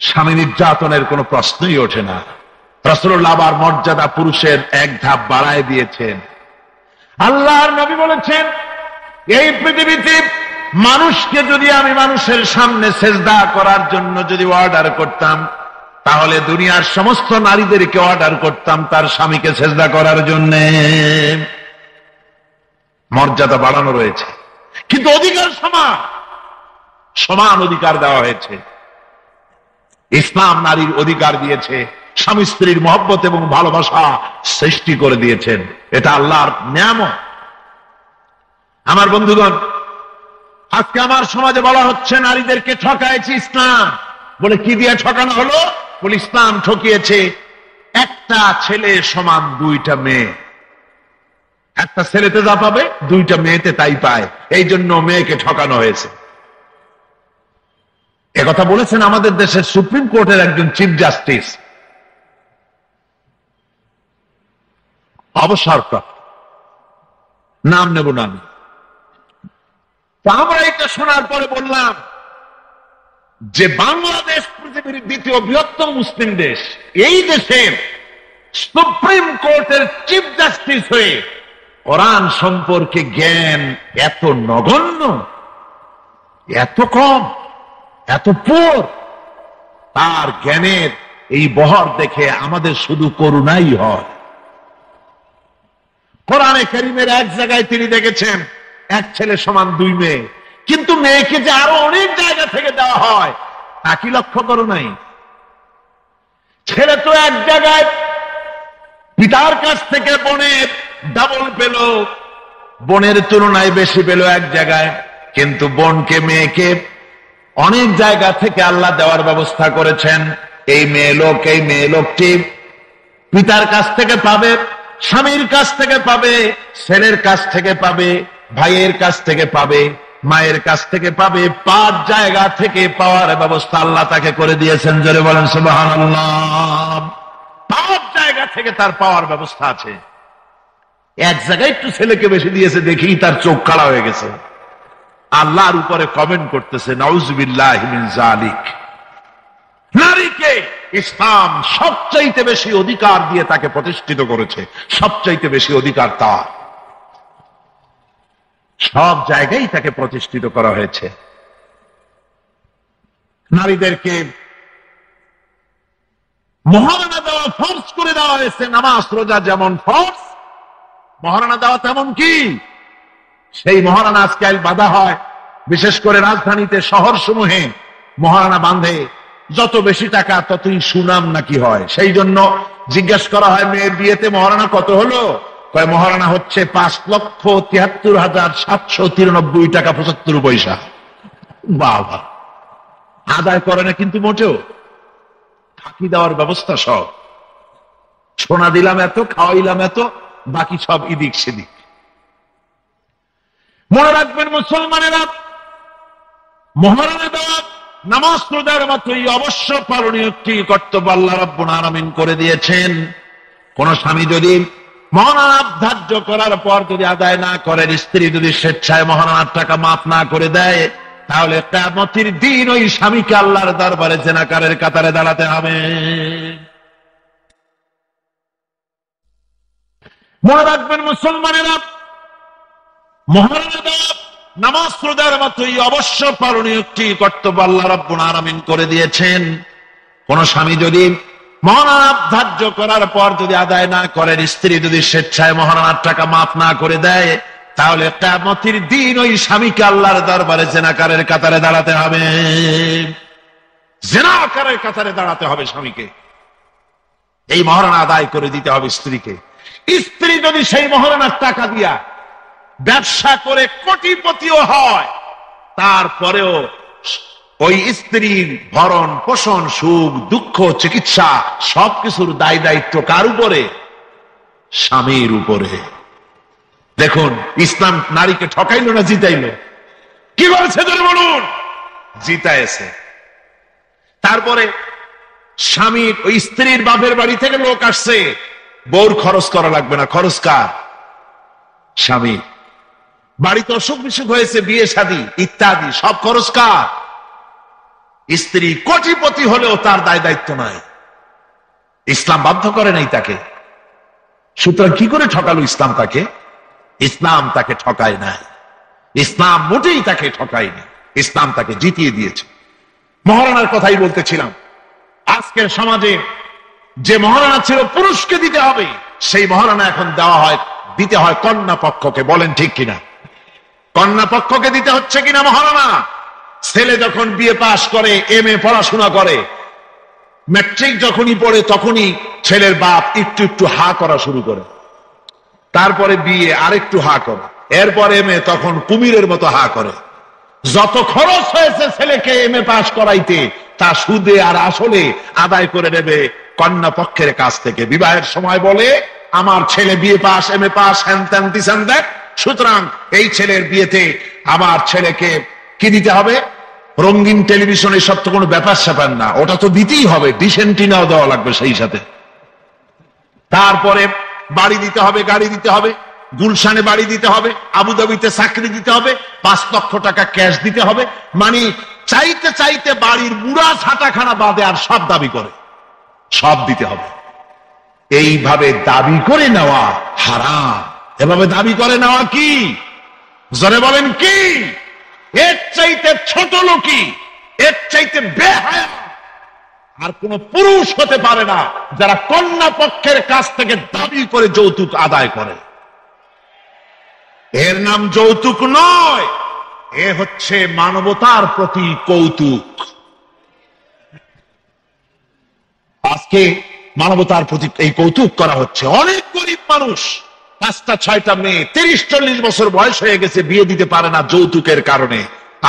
স্বামী নির্যাতনের কোনো প্রশ্নই ওঠে না। রাসূলুল্লাহ আবার মর্যাদা পুরুষের এক ধাপ বাড়ায় দিয়েছেন। আল্লাহর নবী বলেছেন, এই পৃথিবীতে মানুষকে যদি আমি মানুষের সামনে সেজদা করার জন্য যদি অর্ডার করতাম, তাহলে দুনিয়ার সমস্ত নারীদেরকে অর্ডার করতাম তার স্বামীকে সেজদা করার জন্য। মর্যাদা বাড়ানো রয়েছে, কিন্তু অধিকার সমান। সমান অধিকার দেওয়া হয়েছে। ইসলাম নারীর অধিকার দিয়েছে, স্বামী স্ত্রীর মহব্বত এবং ভালোবাসা সৃষ্টি করে দিয়েছেন। এটা আল্লাহর নিয়ামত। আমার বন্ধুগণ, আজকে আমার সমাজে বলা হচ্ছে নারীদেরকে ঠকাইছে ইসলাম। বলে কি দিয়ে ঠকানো হলো? বলে ইসলাম ঠকিয়েছে একটা ছেলে সমান দুইটা মেয়ে। একটা ছেলেতে যা পাবে দুইটা মেয়েতে তাই পায়, এই জন্য মেয়েকে ঠকানো হয়েছে। একথা বলেছেন আমাদের দেশের সুপ্রিম কোর্টের একজন চিফ জাস্টিস, অবসরপ্রাপ্ত, নাম নেব না আমি। আমরা এটা শোনার পরে বললাম যে বাংলাদেশ পৃথিবীর দ্বিতীয় বৃহত্তম মুসলিম দেশ, এই দেশের সুপ্রিম কোর্টের চিফ জাস্টিস হয়ে কোরআন সম্পর্কে জ্ঞান এত নগণ্য, এত কম, এত পুর, তার জ্ঞানের এই বহর দেখে আমাদের শুধু করুণাই হয়। কোরআনে কারীমের এক জায়গায় তিনি দেখেছেন এক ছেলে সমান দুই মেয়ে, কিন্তু মেয়েকে যে আরো অনেক জায়গা থেকে দেওয়া হয় তা কি লক্ষ্য করো নাই? ছেলে তো এক জায়গায় পিতার কাছ থেকে বোনের ডাবল পেল, বোনের তুলনায় বেশি পেল এক জায়গায়, কিন্তু বোনকে মেয়েকে অনেক জায়গা থেকে আল্লাহ দেওয়ার ব্যবস্থা করেছেন। এই মেয়ে লোকটি পিতার কাছ থেকে পাবে, স্বামীর কাছ থেকে পাবে, ছেলের কাছ থেকে পাবে, ভাইয়ের কাছ থেকে পাবে, মায়ের কাছ থেকে পাবে, 5 জায়গা থেকে পাওয়ার ব্যবস্থা আল্লাহ তাকে করে দিয়েছেন। জোরে বলেন সুবহানাল্লাহ। 5 জায়গা থেকে তার পাওয়ার ব্যবস্থা আছে। এক জায়গায় একটু ছেলেকে বেশি দিয়েছে, দেখি তার চোখ কালা হয়ে গেছে। আল্লাহর উপরে কমেন্ট করতেছে, নাউযুবিল্লাহি মিন যালিক। নারীকে ইসলাম সবচাইতে বেশি অধিকার দিয়ে তাকে প্রতিষ্ঠিত করেছে, সবচাইতে বেশি অধিকার তার। সব জায়গায় তাকে প্রতিষ্ঠিত করা হয়েছে। নারীদেরকে মহারণা দেওয়া ফরজ করে দেওয়া হয়েছে। নামাজ রোজা যেমন ফরজ, মহারণা দেওয়া তেমন কি? সেই মহারণা আজকাল বাঁধা হয়, বিশেষ করে রাজধানীতে, শহর সমূহে মহারণা বাঁধে। যত বেশি টাকা ততই সুনাম নাকি হয়। সেই জন্য জিজ্ঞেস করা হয়, মেয়ের বিয়েতে মহারণা কত হলো? কয় মহারণা হচ্ছে 5,73,793 টাকা 75 পয়সা। বাবা, আদায় করে না কিন্তু মোটেও, ফাঁকি দেওয়ার ব্যবস্থা সব। সোনা দিলাম এত, খাওয়াইলাম এত, বাকি সব ইদিক সেদিক। মনে রাখবেন মুসলমানেরা, মহারণা দেওয়া নামাজ রোজার মতোই অবশ্য পালনীয় একটি কর্তব্য আল্লাহ রাব্বুল আলামিন করে দিয়েছেন। কোন স্বামী যদি মহারণা ধার্য করার পর যদি আদায় না করেন, স্ত্রী যদি স্বেচ্ছায় মহারণার টাকা মাফ না করে দেয়, তাহলে কিয়ামতের দিন ওই স্বামীকে আল্লাহর দরবারে জেনাকারের কাতারে দাঁড়াতে হবে। মনে রাখবেন মুসলমানেরা, মহারণা দেওয়া নামাজ রোজার মতোই অবশ্য পালনীয় একটি কর্তব্য আল্লাহ রাব্বুল আলামিন করে দিয়েছেন। কোন স্বামী যদি মহারণা ধার্য করার পর যদি আদায় না করেন, স্ত্রী যদি স্বেচ্ছায় মহারণার টাকা মাফ না করে দেয়, তাহলে কিয়ামতের দিন ওই স্বামীকে আল্লাহর দরবারে জেনাকারের কাতারে দাঁড়াতে হবে। জেনাকারের কাতারে দাঁড়াতে হবে স্বামীকে। এই মহারণা আদায় করে দিতে হবে স্ত্রীকে। স্ত্রী যদি সেই মহারণার টাকা দিয়া ব্যবসা করে কোটিপতিও হয়, তারপরেও ওই স্ত্রীর ভরণ পোষণ, সুখ দুঃখ, চিকিৎসা সবকিছুর দায় দায়িত্ব কার উপরে? স্বামীর উপরে। দেখুন, ইসলাম নারীকে ঠকাইল না জিতাইল? কি করেছে ধরে বলুন? জিতাইছে। তারপরে স্বামীর, ওই স্ত্রীর বাপের বাড়ি থেকে লোক আসছে, বউর খরচ করা লাগবে না, খরচ কার? স্বামী। বাড়িতে অসুখ বিসুখ হয়েছে, বিয়ে শাদী ইত্যাদি সব খরচ কার? স্ত্রী। কোটিপতি হলেও তার দায় দায়িত্ব নাই, ইসলাম বাধ্য করে নাই তাকে। সুতরাং কি করে ঠকালো ইসলাম তাকে? ইসলাম তাকে ঠকায় নাই, ইসলাম মোটেই তাকে ঠকায়নি, ইসলাম তাকে জিতিয়ে দিয়েছে। মহারণার কথাই বলতেছিলাম। আজকের সমাজে যে মহারণা ছিল পুরুষকে দিতে হবে, সেই মহারণা এখন দিতে হয় কন্যা পক্ষকে। বলেন ঠিক কিনা? কন্যা পক্ষকে দিতে হচ্ছে কিনা মহারণা? ছেলে যখন বিএ পাশ করে, এমএ পড়াশোনা করে, ম্যাট্রিক যখনই পড়ে তখনই ছেলের বাপ একটু একটু হা করা শুরু করে, তারপরে বিয়ে আরেকটু হা করে, এরপরে এমএ, তখন কুমিরের মতো হা করে। যত খরচ হয়েছে ছেলেকে এমএ পাস করাইতে তা সুদে আর আসলে আদায় করে নেবে কন্যা পক্ষের কাছ থেকে। বিবাহের সময় বলে আমার ছেলে বিএ পাস, এমএ পাস, হ্যান ত্যান দিছেন দেখ, সুতরাং এই ছেলের বিয়েতে আমার ছেলেকে কি দিতে হবে? রঙিন টেলিভিশন, এসব তো কোনো ব্যাপার স্যাপার না, ওটা তো দিতেই হবে, ডিসেন্টিনাও দেওয়া লাগবে সেই সাথে। তারপরে বাড়ি দিতে হবে, গাড়ি দিতে হবে, গুলশানে বাড়ি দিতে হবে, আবুধাবিতে চাকরি দিতে হবে, 5 লক্ষ টাকা ক্যাশ দিতে হবে। মানে চাইতে চাইতে বাড়ির মুড়া ছাটাখানা বাদে আর সব দাবি করে, সব দিতে হবে। এইভাবে দাবি করে নেওয়া হারাম। এভাবে দাবি করে নেওয়া কি? জোরে বলেন কি? এর চাইতে ছোট লোকই, এর চাইতে বেহায়া আর কোন পুরুষ হতে পারে না যারা কন্যা পক্ষের কাছ থেকে দাবি করে যৌতুক আদায় করে। এর নাম যৌতুক নয়, এ হচ্ছে মানবতার প্রতি কৌতুক। আজকে মানবতার প্রতি এই কৌতুক করা হচ্ছে। অনেক গরিব মানুষ, 5টা 6টা মেয়ে, 30-40 বছর বয়স হয়ে গেছে, বিয়ে দিতে পারে না যৌতুকের কারণে,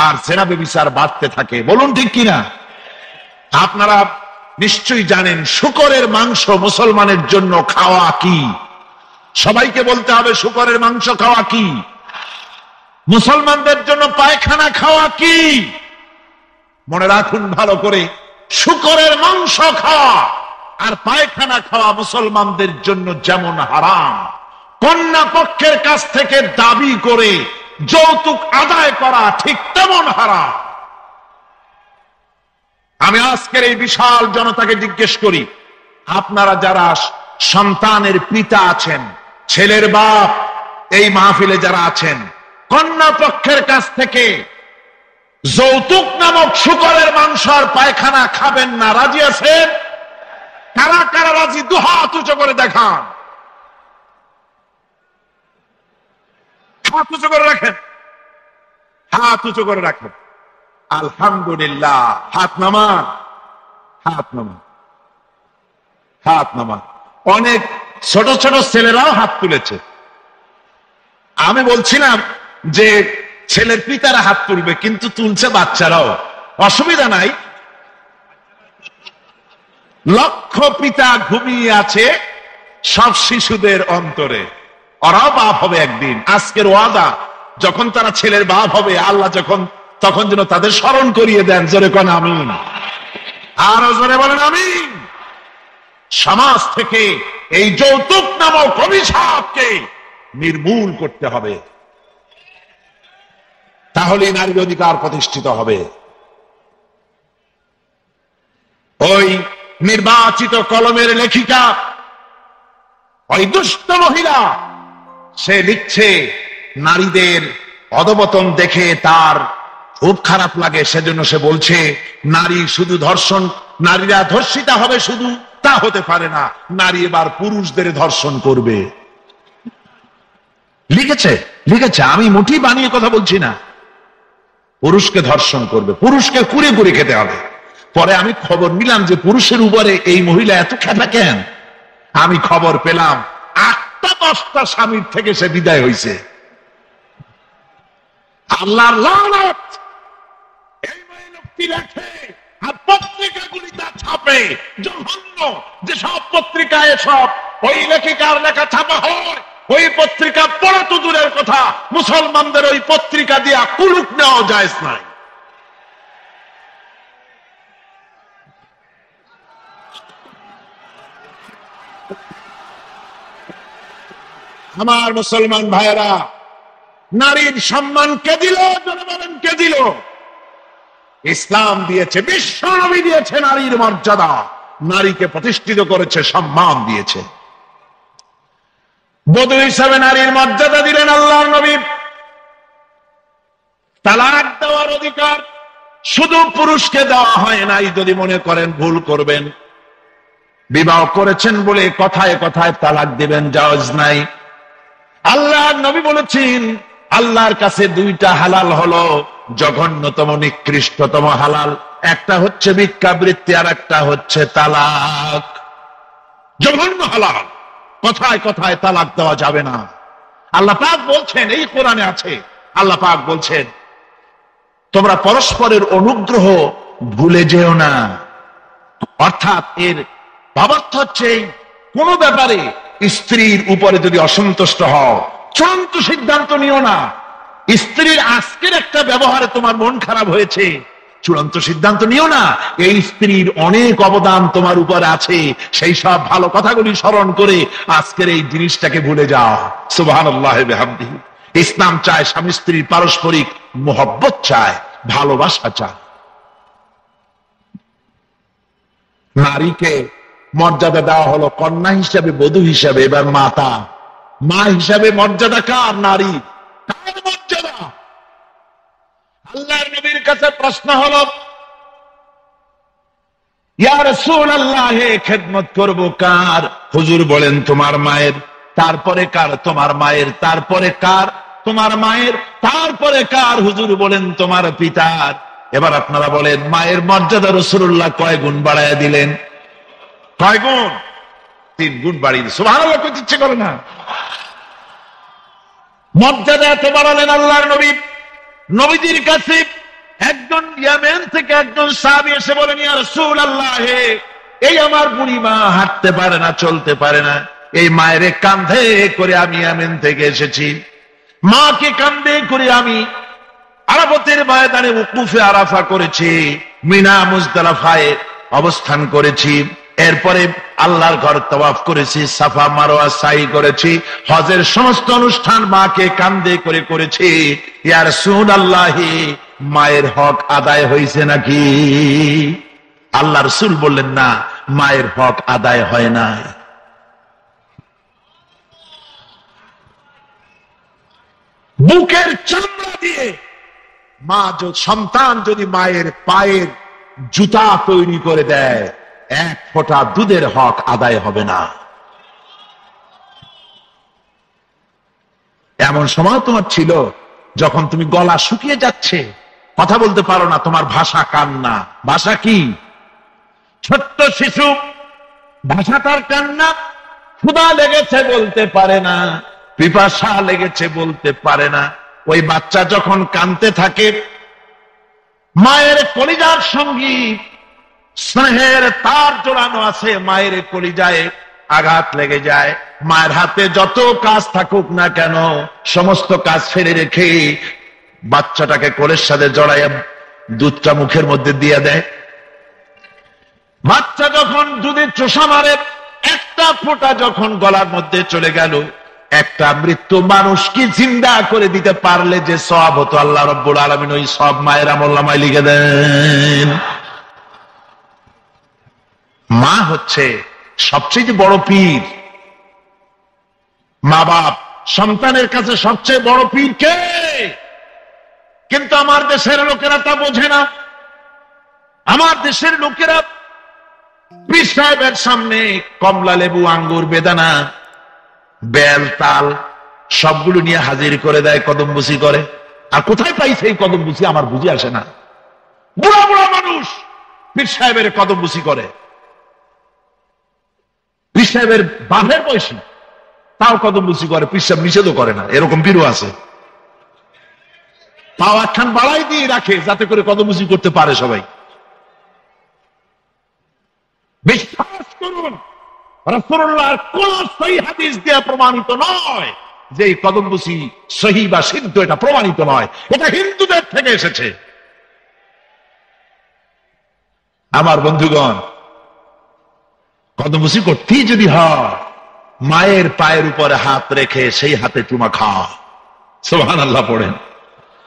আর জেনা ব্যভিচার বাড়তে থাকে। বলুন ঠিক কিনা? আপনারা নিশ্চয়ই জানেন শূকরের মাংস মুসলমানের জন্য খাওয়া কি? সবাইকে বলতে হবে শূকরের মাংস খাওয়া কি? মুসলমানদের জন্য পায়খানা খাওয়া কি? মনে রাখুন ভালো করে, শূকরের মাংস খাওয়া আর পায়খানা খাওয়া মুসলমানদের জন্য যেমন হারাম, কন্যা পক্ষের কাছ থেকে দাবি করে যৌতুক আদায় করা ঠিক তেমন হারাম। আমি আজকের এই বিশাল জনতাকে জিজ্ঞেস করি, আপনারা যারা সন্তানের পিতা আছেন, ছেলের বাপ, এই মাহফিলে যারা আছেন, কন্যা পক্ষের কাছ থেকে যৌতুক নামক শূকরের মাংস আর পায়খানা খাবেন না, রাজি আছেন? কারা কারা রাজি? 2 হাত উঁচু করে দেখান, হাত উঁচু করে রাখেন, হাত উঁচু করে রাখেন। আলহামদুলিল্লাহ। হাত নামান, হাত নামান, হাত নামান। অনেক ছোট ছোট ছেলেরাও হাত তুলেছে। আমি বলছিলাম যে ছেলের পিতারা হাত তুলবে, কিন্তু তুলছে বাচ্চারাও, অসুবিধা নাই। লক্ষ পিতা ঘুমিয়ে আছে সব শিশুদের অন্তরে, ওরাও বাপ হবে একদিন। আজকের ওয়াদা, যখন তারা ছেলের বাপ হবে, আল্লাহ তখন যেন তাদের স্মরণ করিয়ে দেন। জোরে কোন আমিন, আরো জোরে বলেন আমিন। সমাজ থেকে এই যৌতুক নামক অভিশাপকে নির্মূল করতে হবে, তাহলে নারীর অধিকার প্রতিষ্ঠিত হবে। ওই নির্বাচিত কলমের লেখিকা, ওই দুষ্ট মহিলা, সে লিখছে নারীদের অধপতন দেখে তার খুব খারাপ লাগে, সেজন্য সে বলছে নারী শুধু ধর্ষণ, নারীরা ধর্ষিতা হবে শুধু তা হতে পারে না, নারী এবার পুরুষদের ধর্ষণ করবে। লিখেছে, আমি মোটেই বানিয়ে কথা বলছি না। পুরুষকে ধর্ষণ করবে, পুরুষকে কুড়ে কুড়ে খেতে হবে। পরে আমি খবর নিলাম যে পুরুষের উপরে এই মহিলা এত খেপা কেন। আমি খবর পেলাম 8টা-10টা স্বামীর থেকে সে বিদায় হয়েছে। আল্লাহর লানত। এই লোকটি লেখে আর পত্রিকাগুলি তা ছাপে, জঘন্য যেসব পত্রিকায় সব ওই লেখিকার লেখা ছাপা হয়, ওই পত্রিকা পড়া তো দূরের কথা, মুসলমানদের ওই পত্রিকা দিয়া কুলুপ নেওয়া জায়েজ নাই। আমার মুসলমান ভাইয়েরা, নারীর সম্মান কে দিল? জনে বলেন কে দিল? ইসলাম দিয়েছে, বিশ্ব নবী দিয়েছে নারীর মর্যাদা, নারীকে প্রতিষ্ঠিত করেছে, সম্মান দিয়েছে। বধূ হিসাবে নারীর মর্যাদা দিলেন আল্লাহর নবী। তালাক দেওয়ার অধিকার শুধু পুরুষকে দেওয়া হয় নাই। যদি মনে করেন ভুল করবেন, বিবাহ করেছেন বলে কথায় কথায় তালাক দিবেন, জায়েজ নাই। আল্লাহর নবী বলেছেন আল্লাহর কাছে দুইটা হালাল হলো, জঘন্যতম নিকৃষ্টতম হালাল। একটা হচ্ছে ভিক্ষাবৃত্তি, আর একটা হচ্ছে তালাক। জঘন্য হালাল, কথায় কথায় তালাক দেওয়া যাবে না। আল্লাহ পাক বলছেন, এই কোরআনে আছে, আল্লাহ পাক বলছেন তোমরা পরস্পরের অনুগ্রহ ভুলে যেও না। অর্থাৎ এর ভাবার্থ হচ্ছে কোন ব্যাপারে স্ত্রীর উপরে যদি অসন্তুষ্ট হও, চূড়ান্ত সিদ্ধান্ত নিও না। স্ত্রীর আজকের একটা ব্যবহারে তোমার মন খারাপ হয়েছে, চূড়ান্ত সিদ্ধান্ত নিও না। এই স্ত্রীর অনেক অবদান তোমার উপর আছে, সেই সব ভালো কথাগুলি স্মরণ করে আজকের এই জিনিসটাকে ভুলে যাও। সুবহানাল্লাহ ওয়া বিহামদিহি। ইসলাম চায় স্বামী স্ত্রীর পারস্পরিক মোহব্বত চায়, ভালোবাসা চায়। নারীকে মর্যাদা দেওয়া হলো কন্যা হিসাবে, বধূ হিসাবে। এবার মাতা, মা হিসাবে মর্যাদা কার? নারী। কার মর্যাদা? আল্লাহর নবীর কাছে প্রশ্ন হলো, ইয়া রাসূলুল্লাহ, খেদমত করব কার? হুজুর বলেন তোমার মায়ের। তারপরে কার? তোমার মায়ের। তারপরে কার? তোমার মায়ের। তারপরে কার? হুজুর বলেন তোমার পিতার। এবার আপনারা বলেন, মায়ের মর্যাদা রাসূলুল্লাহ কয় গুণ বাড়ায় দিলেন? কয় গুণ? 3 গুণ বাড়িয়ে দিলেন। সুবহানাল্লাহ কইতে ইচ্ছে করে না? মর্যাদা এত বাড়ালেন আল্লাহর নবী। নবীজির কাছে একজন ইয়ামেন থেকে একজন সাহাবী এসে বলেন, ইয়া রাসূলুল্লাহ, এই আমার বুড়ি মা হাঁটতে পারে না, চলতে পারে না, এই মায়ের কাঁধে করে আমি ইয়ামেন থেকে এসেছি। মাকে কাঁধে করে আমি আরাফাতের ময়দানে উকুফে আরাফা করেছি, মিনা মুজদালিফায় অবস্থান করেছি, এরপরে আল্লাহর ঘর তাওয়াফ করেছি, সাফা মারওয়া সাই করেছি, হজের সমস্ত অনুষ্ঠান মাকে কাঁধে করে করেছি। ইয়া রাসূলুল্লাহ, মায়ের হক আদায় হয়েছে নাকি? আল্লাহ রাসূল বললেন, না, মায়ের হক আদায় হয় না। বুকের চামড়া দিয়ে মা, সন্তান যদি মায়ের পায়ের জুতা তৈরি করে দেয়, 1 ফোঁটা দুধের হক আদায় হবে না। এমন সময় তোমার ছিল যখন তুমি গলা শুকিয়ে যাচ্ছে, কথা বলতে পারো না, তোমার ভাষা কান্না। ভাষা কি? ছোট্ট শিশু, ভাষা তার কান্না। ক্ষুধা লেগেছে বলতে পারে না, পিপাসা লেগেছে বলতে পারে না। ওই বাচ্চা যখন কাঁদতে থাকে, মায়ের কলিজার সঙ্গী স্নেহের তার জোড়ানো আছে, মায়ের কলিজায় আঘাত লেগে যায়। মায়ের হাতে যত কাজ থাকুক না কেন, সমস্ত কাজ ফেলে রেখে বাচ্চাটাকে কোলের সাথে জড়াইয়া দুধটা মুখের মধ্যে দিয়ে দেয়। বাচ্চা যখন দুধে চোষা মারে, একটা ফোঁটা যখন গলার মধ্যে চলে গেল, একটা মৃত্যু মানুষকে জিন্দা করে দিতে পারলে যে সওয়াব হতো, আল্লাহ রাব্বুল আলামিন ওই সব মায়ের আমলনামায় লিখে দেন। মা হচ্ছে সবচেয়ে বড় পীর। মা বাপ সন্তানের কাছে সবচেয়ে বড় পীর কে? কিন্তু আমার দেশের লোকেরা তা বোঝে না। আমার দেশের লোকেরা পীর সাহেবের সামনে কমলা লেবু, আঙ্গুর, বেদানা, বেল, তাল সবগুলো নিয়ে হাজির করে দেয়, কদমবুসি করে। আর কোথায় পাইছে এই কদমবুসি আমার বুঝে আসে না। বুড়া বুড়া মানুষ পীর সাহেবের কদমবুসি করে। পীর সাহেবের বাপের বয়সী, তাও কদমবুসি করে, পীর সাহেব নিষেধও করে না। এরকম পীরও আছে। পাও একখান বাড়াই দিয়ে রাখে যাতে করে কদমবুসি করতে পারে সবাই। বিশ্বাস করুন, রাসূলুল্লাহর কোন সহিহ হাদিস দিয়ে প্রমাণিত নয় যে এই কদমবুসি সহিহ বা সিদ্ধ, এটা প্রমাণিত নয়। এটা হিন্দুদের থেকে এসেছে। আমার বন্ধুগণ, কদমবুসি করতেই যদি হয়, মায়ের পায়ের উপরে হাত রেখে সেই হাতে চুমা খাও, সুবহানাল্লাহ পড়েন।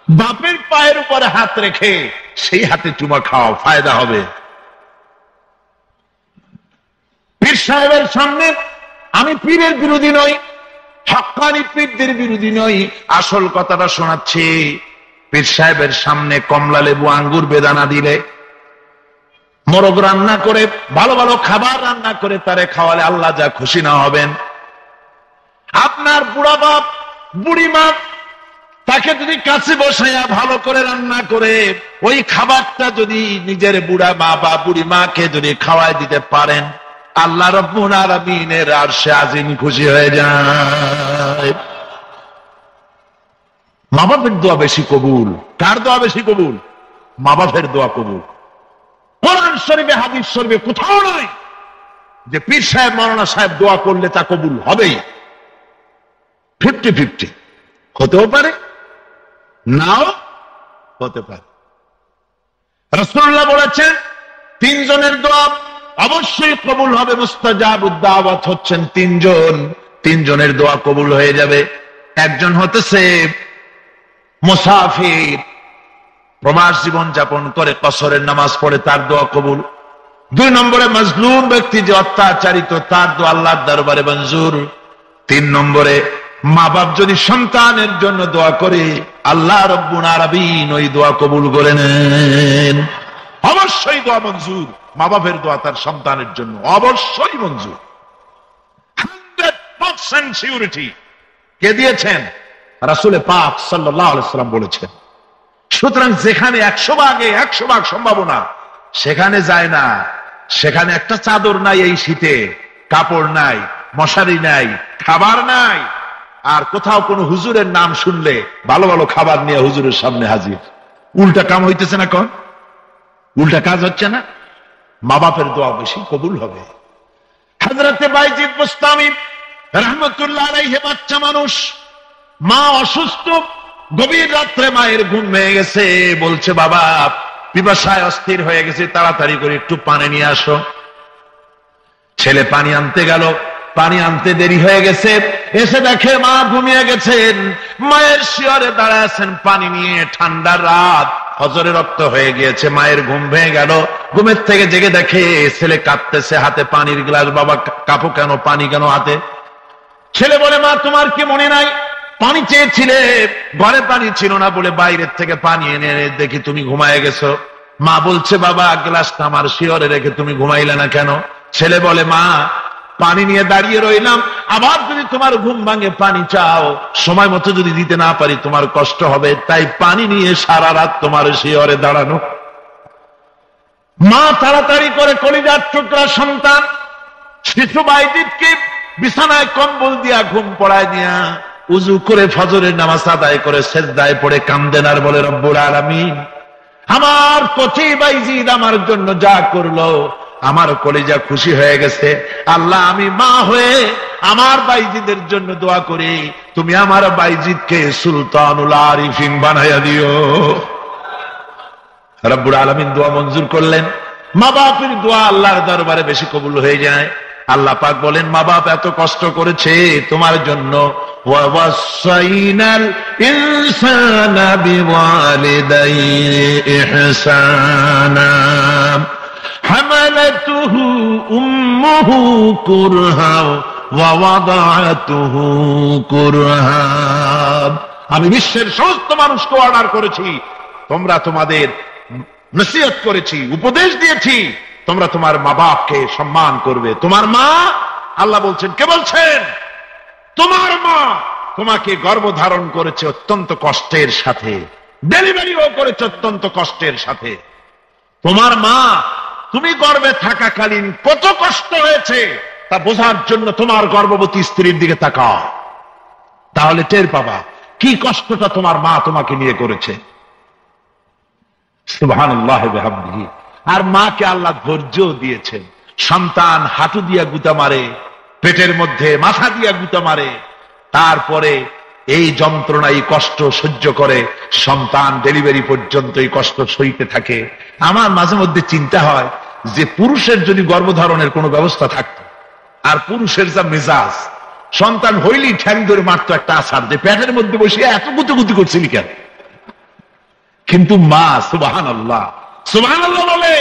বাপের পায়ের উপরে হাত রেখে সেই হাতে চুমা খাও, ফায়দা হবে। পীর সাহেবের সামনে আমি পীরের বিরোধী নই, হক্কানি পীরদের বিরোধী নই, আসল কথাটা শোনাচ্ছি। পীর সাহেবের সামনে কমলা লেবু, আঙ্গুর, বেদানা দিলে, মোরগ রান্না করে, ভালো ভালো খাবার রান্না করে তারে খাওয়ালে আল্লাহ যা খুশি না হবেন। আপনার বুড়া বাপ, বুড়ি মা তাকে যদি কাছে বসাইয়া ভালো করে রান্না করে ওই খাবারটা যদি নিজের বুড়া মা বা বুড়ি মাকে যদি খাওয়াই দিতে পারেন, আল্লাহ রাব্বুল আলামিনের আরশে আজিম খুশি হয়ে যায়। মা বাপের দোয়া বেশি কবুল। কার দোয়া বেশি কবুল? মা বাপের দোয়া কবুল। কোরআন শরীফে হাদিস শরীফে কোথাও নয় যে পীর সাহেব মাওলানা সাহেব দোয়া করলে তা কবুল হবেই। 50-50 হতেও পারে, নাও হতে পারে। রাসূলুল্লাহ বলেছেন তিনজনের দোয়া অবশ্যই কবুল হবে। মুস্তাজাবুদ দাওয়াত হচ্ছেন তিনজন, তিনজনের দোয়া কবুল হয়ে যাবে। একজন হতেছে মুসাফির, প্রবাস জীবন যাপন করে কসরের নামাজ পড়ে, তার দোয়া কবুল। 2 নম্বরে মাজলুম ব্যক্তি যে অত্যাচারিত, তার দোয়া আল্লাহর দরবারে মঞ্জুর। 3 নম্বরে মা বাপ যদি সন্তানের জন্য দোয়া করে, আল্লাহ রাব্বুল আলামিন ওই দোয়া কবুল করে নেন। অবশ্যই দোয়া মঞ্জুর। মা বাপের দোয়া তার সন্তানের জন্য অবশ্যই মঞ্জুর। 100% সিউরিটি কে দিয়েছেন? রাসূল পাক সাল্লাল্লাহু আলাইহি ওয়াসাল্লাম বলেছেন। সুতরাং যেখানে 100 ভাগ সম্ভাবনা, সেখানে যায় না। সেখানে একটা চাদর নাই এই শীতে, কাপড় নাই, মশারি নাই, খাবার নাই, আর কোথাও কোনো হুজুরের নাম শুনলে ভালো ভালো খাবার নিয়ে হুজুরের সামনে হাজির। উল্টা কাম হইতেছে না? কোন উল্টা কাজ হচ্ছে না? মা বাপের দোয়া বেশি কবুল হবে। হযরতে বাইজিদ বুস্তামি রাহমাতুল্লাহ আলাইহি বাচ্চা মানুষ, মা অসুস্থ, গভীর রাত্রে মায়ের ঘুম ভেঙে গেছে, বলছে বাবা পিপাসায় অস্থির হয়ে গেছে, তাড়াতাড়ি করে একটু পানি নিয়ে আসো। ছেলে পানি আনতে গেল, পানি আনতে দেরি হয়ে গেছে, এসে দেখে মা ঘুমিয়ে গেছেন। মায়ের শিয়রে দাঁড়ায় আছেন পানি নিয়ে। ঠান্ডার রাত, ফজরের রক্ত হয়ে গিয়েছে, মায়ের ঘুম ভেঙে গেল। ঘুমের থেকে জেগে দেখে ছেলে কাঁদতেছে, হাতে পানির গ্লাস। বাবা কাঁপো কেন, পানি কেন হাতে? ছেলে বলে মা তোমার কি মনে নাই পানি চেয়েছিলে, ঘরে পানি ছিল না বলে বাইরের থেকে পানি এনে দেখি তুমি ঘুমায় গেছো। মা বলছে বাবা গ্লাসটা আমার শিয়রে রেখে তুমি ঘুমাইলে না কেন? ছেলে বলে মা পানি নিয়ে দাঁড়িয়ে রইলাম, আবার যদি তোমার ঘুম ভাঙে পানি চাও, সময় মতো যদি দিতে না পারি তোমার কষ্ট হবে, তাই পানি নিয়ে সারা রাত তোমার শিয়রে দাঁড়ানো। মা তাড়াতাড়ি করে কলিজার টুকরা সন্তান শিশু বাইজিদকে বিছানায় কম্বল দিয়া ঘুম পড়ায় দিয়া উজু করে ফজরের নামাজ আদায় করে সেজদায় পড়ে কান্দেন আর বলে রব্বুল আলামিন আমার কচি বাইজিদ আমার জন্য যা করলো আমার কলিজা খুশি হয়ে গেছে। আল্লাহ আমি মা হয়ে আমার বাইজিদের জন্য দোয়া করি, তুমি আমার বাইজিদকে সুলতানুল আরিফিন বানাইয়া দিও। রব্বুল আলামিন দোয়া মঞ্জুর করলেন। মা বাপের দোয়া আল্লাহর দরবারে বেশি কবুল হয়ে যায়। আল্লাহ পাক বলেন মা বাপ এত কষ্ট করেছে তোমার জন্য, ওয়াসাইনাল ইনসানা বিওয়ালিদাইহি ইহসানা হামালাতুহু উম্মুহু কুরহা ওয়া ওয়াদাতুহু কুরহা। আমি বিশ্বের সমস্ত মানুষকে অর্ডার করেছি, তোমরা তোমাদের নসিহত করেছি, উপদেশ দিয়েছি, তোমরা তোমার মা বাপকে সম্মান করবে। তোমার মা, আল্লাহ বলছেন, কে বলছেন? তোমার মা তোমাকে গর্ভধারণ করেছে অত্যন্ত কষ্টের সাথে, ডেলিভারিও করেছে অত্যন্ত কষ্টের সাথে। তোমার মা তুমি গর্ভে থাকাকালীন কত কষ্ট হয়েছে তা বোঝার জন্য তোমার গর্ভবতী স্ত্রীর দিকে তাকাও, তাহলে টের পাবা কি কষ্টটা তোমার মা তোমাকে নিয়ে করেছে। সুবহানাল্লাহ ওয়া বিহামদিহি। আর মাকে আল্লাহ ধৈর্য দিয়েছেন। সন্তান হাঁটু দিয়া গুতা মারে, পেটের মধ্যে মাথা দিয়া গুতা মারে, তারপরে এই যন্ত্রণা এই কষ্ট সহ্য করে সন্তান ডেলিভারি পর্যন্ত এই কষ্ট সইতে থাকে। আমার মাঝে মধ্যে চিন্তা হয় যে পুরুষের যদি গর্ভধারণের কোনো ব্যবস্থা থাকতো, আর পুরুষের যা মেজাজ, সন্তান হইলেই ঠ্যাং ধরে মারতো একটা আছাড়, যে পেটের মধ্যে বসে এত গুতুগুতি করছিলি কেন? কিন্তু মা সুবহানাল্লাহ সুবহানাল্লাহ বলে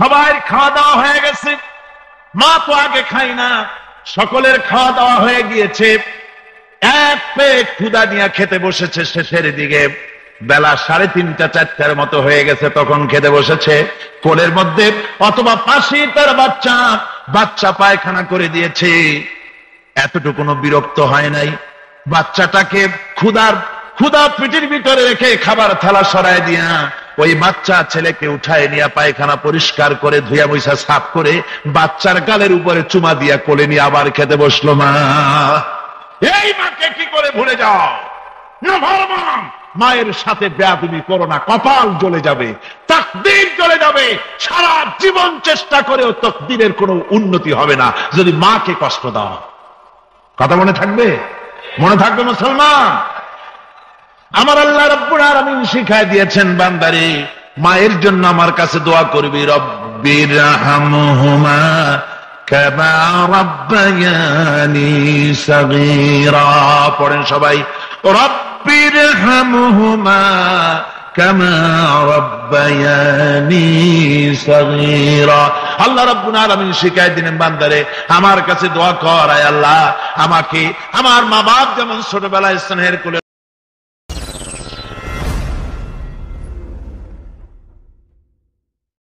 সবাই খাওয়া দাওয়া হয়ে গেছে, মা তো আগে খাই না, সকলের খাওয়া দাওয়া হয়ে গিয়েছে, এক পেট ক্ষুধা নিয়ে খেতে বসেছে। শেষের দিকে বেলা 3:30 4টার মতো হয়ে গেছে, তখন খেতে বসেছে। কোলের মধ্যে অথবা পাশে তার বাচ্চা পায়খানা করে দিয়েছে। এতটুকুনো বিরক্ত হয় নাই, বাচ্চাটাকে ক্ষুধা পেটের ভিতরে রেখে খাবার থালা সরায় দিয়া ওই বাচ্চা ছেলেকে উঠায় নিয়ে পায়খানা পরিষ্কার করে ধুয়া বৈশা সাফ করে বাচ্চার গালের উপরে চুমা দিয়া কোলে নিয়ে আবার খেতে বসলো মা। এই মাকে কি করে ভুলে যাও? না ভগবান, মায়ের সাথে বেয়াদবি করো না, কপাল জ্বলে যাবে, তাকদীর জ্বলে যাবে। সারা জীবন চেষ্টা করেও তাকদীরের কোনো উন্নতি হবে না যদি মাকে কষ্ট দাও। কথা মনে থাকবে? মনে থাকবে মুসলমান? আমার আল্লাহ রাব্বুল আলামিন শিখায় দিয়েছেন, বান্দারে মায়ের জন্য আমার কাছে দোয়া করবি, রব্বিরহামহুমা কামা রাব্বায়ানি সাগীরা। পড়েন সবাই, রব্বিরহামহুমা কামা রাব্বায়ানি সাগীরা। আল্লাহ রাব্বুল আলামিন শিখায় দিলেন, বান্দারে আমার কাছে দোয়া কর, আয় আল্লাহ আমাকে আমার মা বাপ যেমন ছোটবেলায় স্নেহের কোলে